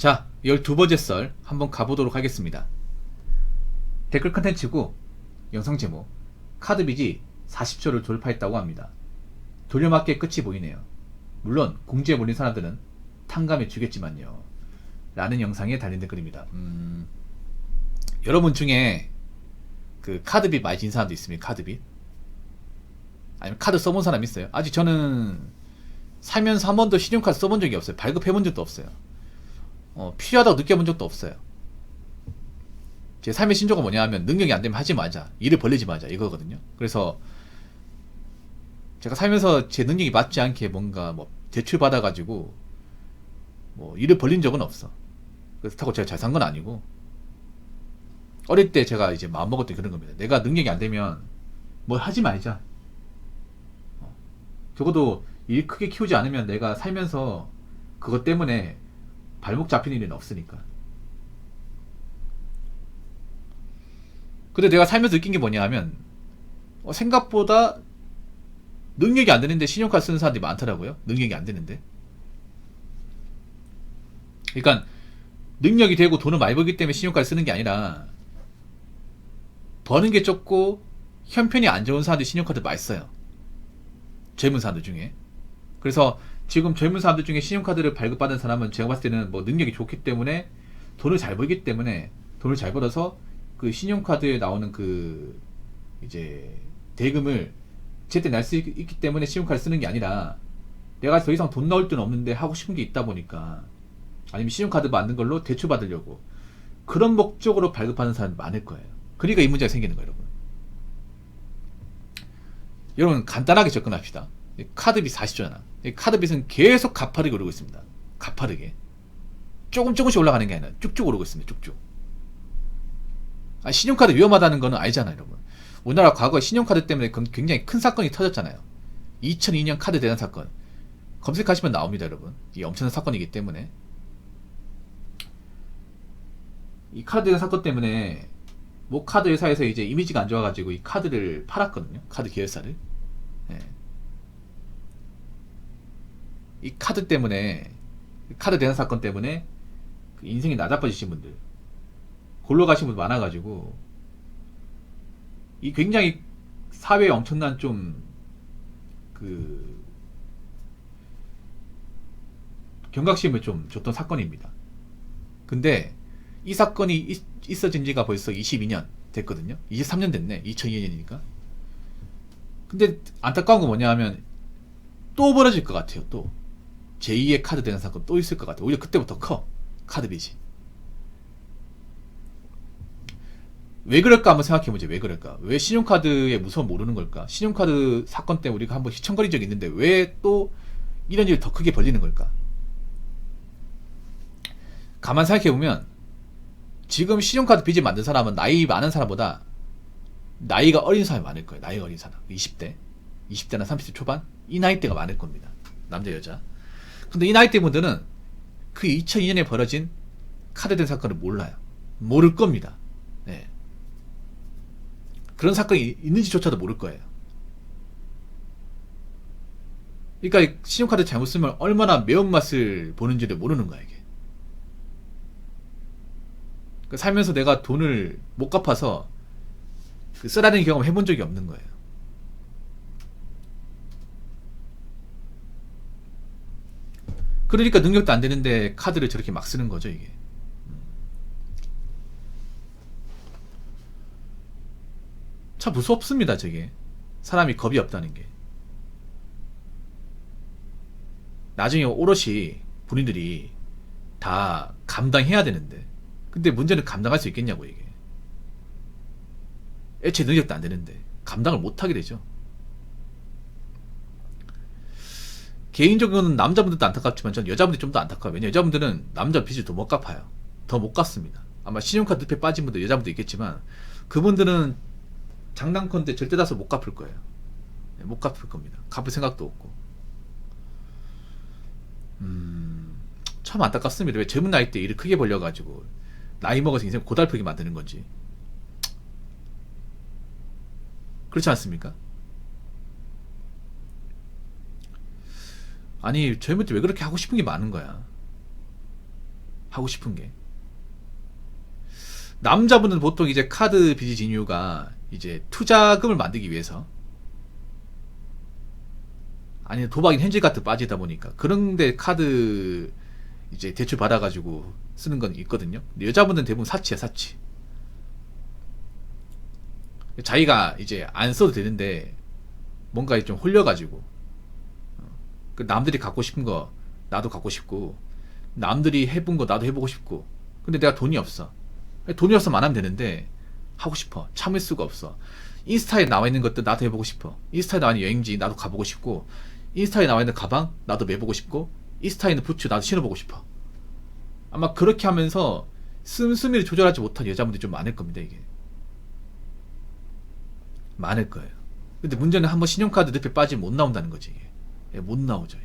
자, 12번째 썰 한번 가보도록 하겠습니다. 댓글 컨텐츠고 영상 제목, 카드 빚이 40조를 돌파했다고 합니다. 돌려막기의 끝이 보이네요. 물론 공지에 몰린 사람들은 탕감해 주겠지만요, 라는 영상에 달린 댓글입니다. 여러분 중에 그 카드 빚 많이 진 사람도 있습니까? 카드 빚? 아니면 카드 써본 사람 있어요? 아직 저는 살면서 한 번도 신용카드 써본 적이 없어요. 발급해본 적도 없어요. 필요하다고 느껴본 적도 없어요. 제 삶의 신조가 뭐냐 하면, 능력이 안 되면 하지 마자, 일을 벌리지 마자, 이거거든요. 그래서 제가 살면서 제 능력이 맞지 않게 뭔가 뭐 대출 받아가지고 뭐 일을 벌린 적은 없어. 그렇다고 제가 잘 산 건 아니고, 어릴 때 제가 이제 마음먹었던 그런 겁니다. 내가 능력이 안 되면 뭘 하지 말자. 적어도 일 크게 키우지 않으면 내가 살면서 그것 때문에 발목 잡히는 일은 없으니까. 근데 내가 살면서 느낀 게 뭐냐 하면, 생각보다 능력이 안 되는데 신용카드 쓰는 사람들이 많더라고요. 능력이 안 되는데. 그러니까 능력이 되고 돈을 많이 벌기 때문에 신용카드 쓰는 게 아니라, 버는 게 적고 형편이 안 좋은 사람들이 신용카드 많이 써요. 젊은 사람들 중에. 그래서 지금 젊은 사람들 중에 신용카드를 발급받은 사람은 제가 봤을 때는 뭐 능력이 좋기 때문에, 돈을 잘 벌기 때문에, 돈을 잘 벌어서 그 신용카드에 나오는 그 이제 대금을 제때 낼 수 있기 때문에 신용카드 쓰는 게 아니라, 내가 더 이상 돈 넣을 돈 없는데 하고 싶은 게 있다 보니까, 아니면 신용카드 만든 걸로 대출 받으려고, 그런 목적으로 발급하는 사람이 많을 거예요. 그러니까 이 문제가 생기는 거예요, 여러분. 여러분, 간단하게 접근합시다. 카드빚 40조잖아. 카드빚은 계속 가파르게 오르고 있습니다. 가파르게. 조금씩 올라가는 게 아니라 쭉쭉 오르고 있습니다. 쭉쭉. 신용카드 위험하다는 거는 알잖아요, 여러분. 우리나라 과거에 신용카드 때문에 굉장히 큰 사건이 터졌잖아요. 2002년 카드 대란 사건. 검색하시면 나옵니다, 여러분. 이 엄청난 사건이기 때문에. 이 카드 대란 사건 때문에 모 카드 회사에서 이제 이미지가 안 좋아가지고 이 카드를 팔았거든요. 카드 계열사를. 예. 이 카드 때문에, 카드 대란 사건 때문에 그 인생이 나자빠지신 분들, 골로 가신 분들 많아가지고, 이 굉장히 사회에 엄청난 좀 그 경각심을 좀 줬던 사건입니다. 근데 이 사건이 있어진 지가 벌써 22년 됐거든요. 23년 됐네. 2002년이니까. 근데 안타까운 건 뭐냐 하면, 또 벌어질 것 같아요. 또 제2의 카드 대란 사건 또 있을 것 같아요. 오히려 그때부터 커, 카드 빚이. 왜 그럴까 한번 생각해보죠. 왜 그럴까? 왜 신용카드의 무서움 모르는 걸까? 신용카드 사건 때문에 우리가 한번 시청거린 적이 있는데 왜 또 이런 일이 더 크게 벌리는 걸까? 가만 생각해보면, 지금 신용카드 빚을 만든 사람은 나이 많은 사람보다 나이가 어린 사람이 많을 거예요. 나이가 어린 사람. 20대, 20대나 30대 초반? 이 나이대가 많을 겁니다. 남자, 여자. 근데 이 나이대 분들은 그 2002년에 벌어진 카드 된 사건을 몰라요. 모를 겁니다. 네. 그런 사건이 있는지조차도 모를 거예요. 그러니까 신용카드 잘못 쓰면 얼마나 매운맛을 보는지를 모르는 거야, 이게. 그러니까 살면서 내가 돈을 못 갚아서 쓰라는 경험 해본 적이 없는 거예요. 그러니까 능력도 안 되는데 카드를 저렇게 막 쓰는 거죠, 이게. 참 무섭습니다, 저게. 사람이 겁이 없다는 게. 나중에 오롯이 본인들이 다 감당해야 되는데, 근데 문제는 감당할 수 있겠냐고, 이게. 애초에 능력도 안 되는데 감당을 못하게 되죠. 개인적으로는 남자분들도 안타깝지만 전 여자분들이 좀 더 안타까워요. 왜냐면 여자분들은 남자 빚을 더 못 갚아요. 더 못 갚습니다. 아마 신용카드 빚에 빠진 분들, 여자분도 있겠지만, 그분들은 장난컨대 절대 다수 못 갚을 거예요. 못 갚을 겁니다. 갚을 생각도 없고. 참 안타깝습니다. 왜 젊은 나이 때 일을 크게 벌려가지고 나이 먹어서 인생 고달프게 만드는 건지. 그렇지 않습니까? 아니, 젊을 때 왜 그렇게 하고 싶은 게 많은 거야. 하고 싶은 게. 남자분은 보통 이제 카드 빚이 진 이유가 이제 투자금을 만들기 위해서, 아니면 도박인 현질 같은 빠지다 보니까, 그런데 카드 이제 대출 받아가지고 쓰는 건 있거든요. 근데 여자분들은 대부분 사치야, 사치. 자기가 이제 안 써도 되는데 뭔가 좀 홀려가지고, 그 남들이 갖고 싶은 거 나도 갖고 싶고, 남들이 해본 거 나도 해보고 싶고, 근데 내가 돈이 없어. 돈이 없으면 안 하면 되는데 하고 싶어. 참을 수가 없어. 인스타에 나와 있는 것들 나도 해보고 싶어. 인스타에 나와 있는 여행지 나도 가보고 싶고, 인스타에 나와 있는 가방 나도 매보고 싶고, 인스타에 있는 부츠 나도 신어보고 싶어. 아마 그렇게 하면서 씀씀이를 조절하지 못한 여자분들이 좀 많을 겁니다. 이게 많을 거예요. 근데 문제는 한번 신용카드 늪에 빠지면 못 나온다는 거지. 이게. 예, 못 나오죠. 이게.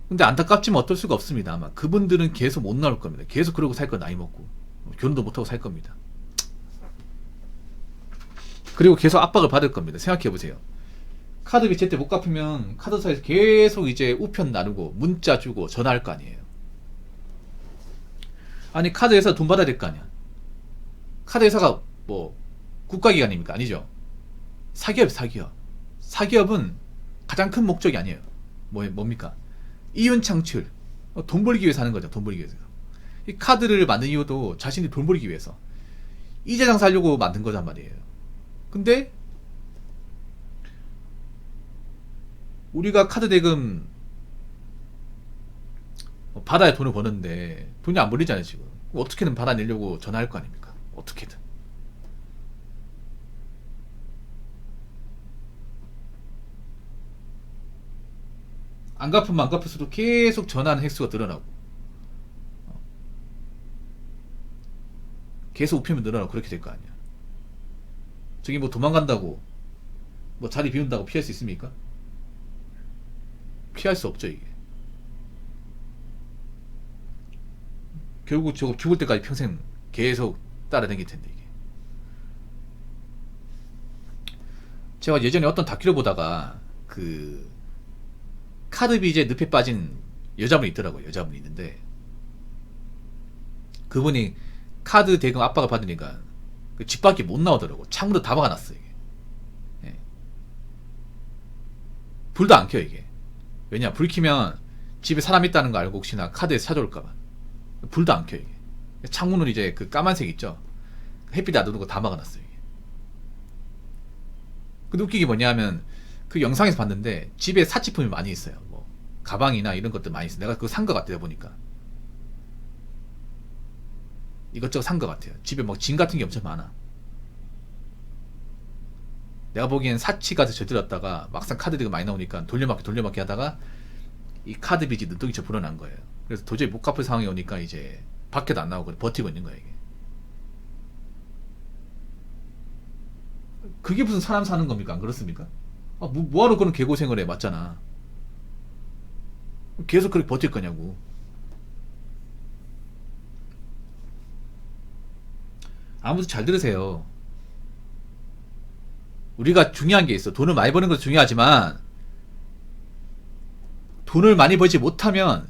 근데 안타깝지만 어떨 수가 없습니다. 아마 그분들은 계속 못 나올 겁니다. 계속 그러고 살 거, 나이 먹고 결혼도 못하고 살 겁니다. 그리고 계속 압박을 받을 겁니다. 생각해보세요. 카드비 제때 못 갚으면 카드사에서 계속 이제 우편 나누고 문자 주고 전화할 거 아니에요. 아니, 카드회사 돈 받아야 될 거 아니야. 카드회사가 뭐 국가기관입니까? 아니죠. 사기업, 사기업. 사기업은 가장 큰 목적이 아니에요. 뭡니까? 이윤 창출. 돈 벌기 위해서 하는 거죠. 돈 벌기 위해서. 이 카드를 만든 이유도 자신이 돈 벌기 위해서, 이자 장사하려고 만든 거란 말이에요. 근데 우리가 카드 대금 받아야 돈을 버는데 돈이 안 벌리잖아요. 지금 어떻게든 받아내려고 전화할 거 아닙니까? 어떻게든. 안 갚으면 안 갚을수록 계속 전화하는 횟수가 늘어나고, 계속 우편면 늘어나고 그렇게 될 거 아니야. 저기 뭐 도망간다고 뭐 자리 비운다고 피할 수 있습니까? 피할 수 없죠. 이게 결국 저거 죽을 때까지 평생 계속 따라다닐 텐데. 이게 제가 예전에 어떤 다큐를 보다가 그 카드 빚에 늪에 빠진 여자분이 있더라고요. 여자분이 있는데 그분이 카드 대금 압박을 받으니까 그 집 밖에 못 나오더라고. 창문도 다 막아놨어. 이게. 예. 불도 안 켜. 이게 왜냐, 불 켜면 집에 사람 있다는 거 알고 혹시나 카드에 찾아올까봐 불도 안 켜. 이게 창문은 이제 그 까만색 있죠. 햇빛 안 드는 거 다 막아놨어. 이게. 근데 웃기게 뭐냐면 그 영상에서 봤는데 집에 사치품이 많이 있어요. 뭐 가방이나 이런 것들 많이 있어. 내가 그거 산 거 같아요. 보니까 이것저것 산 것 같아요. 집에 뭐 짐 같은 게 엄청 많아. 내가 보기엔 사치가 저질렀다가 막상 카드 대금 많이 나오니까 돌려막기 하다가 이 카드 빚이 눈덩이처럼 불어난 거예요. 그래서 도저히 못 갚을 상황이 오니까 이제 밖에도 안 나오고 버티고 있는 거예요. 이게. 그게 무슨 사람 사는 겁니까? 안 그렇습니까? 아, 뭐하러 그런 개고생을 해. 맞잖아. 계속 그렇게 버틸 거냐고. 아무튼 잘 들으세요. 우리가 중요한 게 있어. 돈을 많이 버는 것도 중요하지만 돈을 많이 벌지 못하면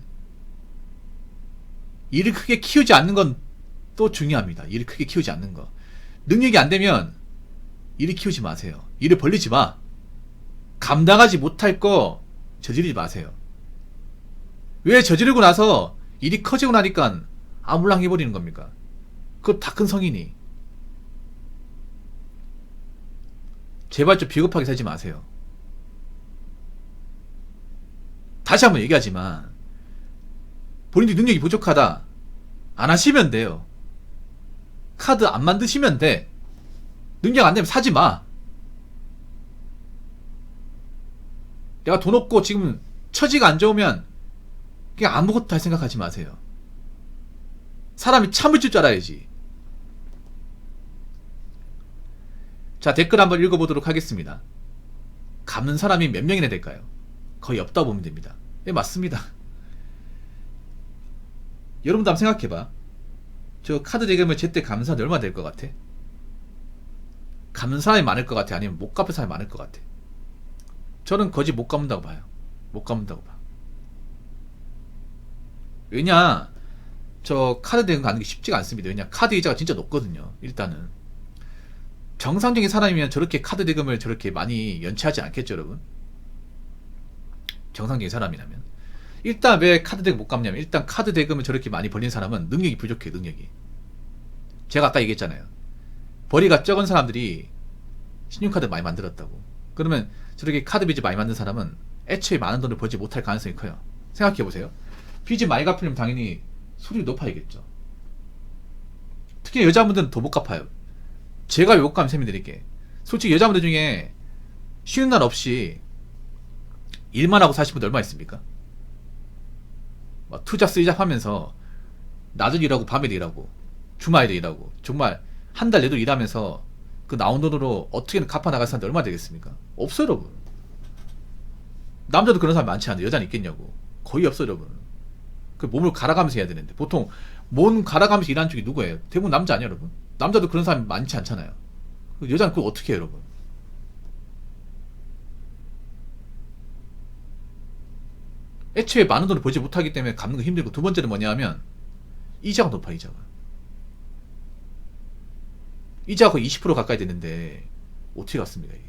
일을 크게 키우지 않는 건 또 중요합니다. 일을 크게 키우지 않는 거. 능력이 안 되면 일을 키우지 마세요. 일을 벌리지 마. 감당하지 못할 거 저지르지 마세요. 왜 저지르고 나서 일이 커지고 나니까 아물랑 해버리는 겁니까? 그거 다 큰 성인이. 제발 좀 비겁하게 살지 마세요. 다시 한번 얘기하지만 본인이 능력이 부족하다 안 하시면 돼요. 카드 안 만드시면 돼. 능력 안 되면 사지 마. 내가 돈 없고 지금 처지가 안 좋으면 그냥 아무것도 할 생각하지 마세요. 사람이 참을 줄 알아야지. 자, 댓글 한번 읽어보도록 하겠습니다. 갚는 사람이 몇 명이나 될까요? 거의 없다 보면 됩니다. 예, 맞습니다. 여러분도 한번 생각해봐. 저 카드 대금을 제때 갚는 사람이 얼마나 될 것 같아? 갚는 사람이 많을 것 같아? 아니면 못 갚을 사람이 많을 것 같아? 저는 거의 못 갚는다고 봐요. 못 갚는다고 봐. 왜냐, 저 카드 대금 가는 게 쉽지가 않습니다. 왜냐, 카드 이자가 진짜 높거든요. 일단은 정상적인 사람이면 저렇게 카드 대금을 저렇게 많이 연체하지 않겠죠, 여러분. 정상적인 사람이라면. 일단 왜 카드 대금 못 갚냐면, 일단 카드 대금을 저렇게 많이 벌린 사람은 능력이 부족해요. 능력이. 제가 아까 얘기했잖아요. 벌이가 적은 사람들이 신용카드 많이 만들었다고. 그러면 저렇게 카드 빚을 많이 만든 사람은 애초에 많은 돈을 벌지 못할 가능성이 커요. 생각해보세요. 빚을 많이 갚으려면 당연히 수익이 높아야겠죠. 특히 여자분들은 더 못 갚아요. 제가 왜 못 갚으면 설명드릴게. 솔직히 여자분들 중에 쉬는 날 없이 일만 하고 사신 분들 얼마 있습니까? 막 투잡 쓰이잡 하면서 낮은 일하고 밤에도 일하고 주말에도 일하고 정말 한 달 내도 일하면서 그 나온 돈으로 어떻게든 갚아 나갈 사람들 얼마 되겠습니까? 없어요, 여러분. 남자도 그런 사람 많지 않은데 여자는 있겠냐고. 거의 없어요, 여러분. 그 몸을 갈아가면서 해야 되는데 보통 몸 갈아가면서 일하는 쪽이 누구예요? 대부분 남자 아니야, 여러분? 남자도 그런 사람이 많지 않잖아요. 여자는 그걸 어떻게 해요, 여러분? 애초에 많은 돈을 벌지 못하기 때문에 갚는 거 힘들고, 두 번째는 뭐냐 하면 이자가 높아. 이자가 거의 20% 가까이 되는데 어떻게 갚습니까, 이게?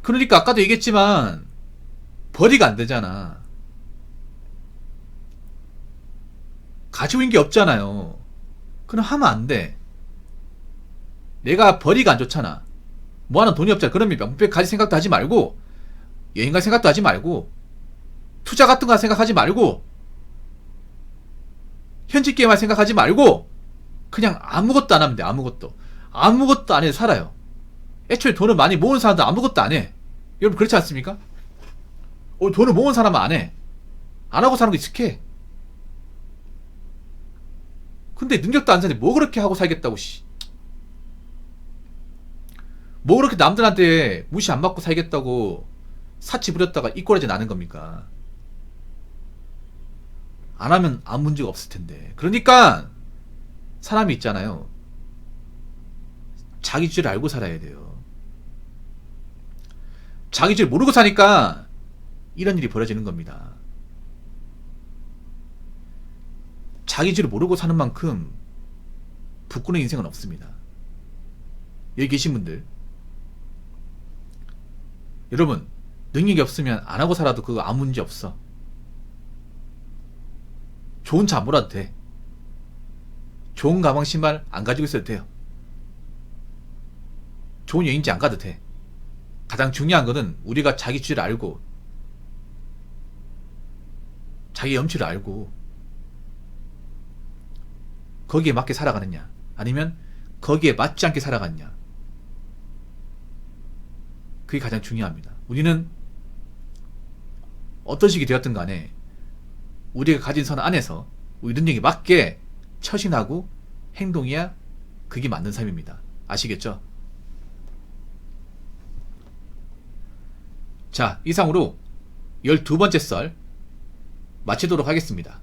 그러니까 아까도 얘기했지만 벌이가 안 되잖아. 가지고 있는 게 없잖아요. 그럼 하면 안 돼. 내가 벌이가 안 좋잖아. 뭐 하는 돈이 없잖아. 그러면 명백 가질 생각도 하지 말고, 여행 갈 생각도 하지 말고, 투자 같은 거 생각하지 말고, 현질 게임 할 생각하지 말고, 그냥 아무것도 안 하면 돼. 아무것도 안 해도 살아요. 애초에 돈을 많이 모은 사람도 아무것도 안 해. 여러분 그렇지 않습니까? 돈을 모은 사람은 안 해. 안 하고 사는 거 익숙해. 근데 능력도 안 사는데 뭐 그렇게 하고 살겠다고, 씨. 뭐 그렇게 남들한테 무시 안 받고 살겠다고 사치 부렸다가 이꼬라지 나는 겁니까? 안 하면 아무 문제가 없을 텐데. 그러니까 사람이 있잖아요. 자기 주제를 알고 살아야 돼요. 자기 주제를 모르고 사니까 이런 일이 벌어지는 겁니다. 자기 주제를 모르고 사는 만큼 부끄러운 인생은 없습니다. 여기 계신 분들, 여러분, 능력이 없으면 안 하고 살아도 그거 아무 문제 없어. 좋은 차 안 몰아도 돼. 좋은 가방 신발 안 가지고 있어도 돼요. 좋은 여행지 안 가도 돼. 가장 중요한 거는 우리가 자기 주제를 알고, 자기 염치를 알고 거기에 맞게 살아가느냐, 아니면 거기에 맞지 않게 살아가느냐. 그게 가장 중요합니다. 우리는 어떤 식이 되었든 간에 우리가 가진 선 안에서 우리 능력에 맞게 처신하고 행동해야 그게 맞는 삶입니다. 아시겠죠? 자, 이상으로 12번째 썰 마치도록 하겠습니다.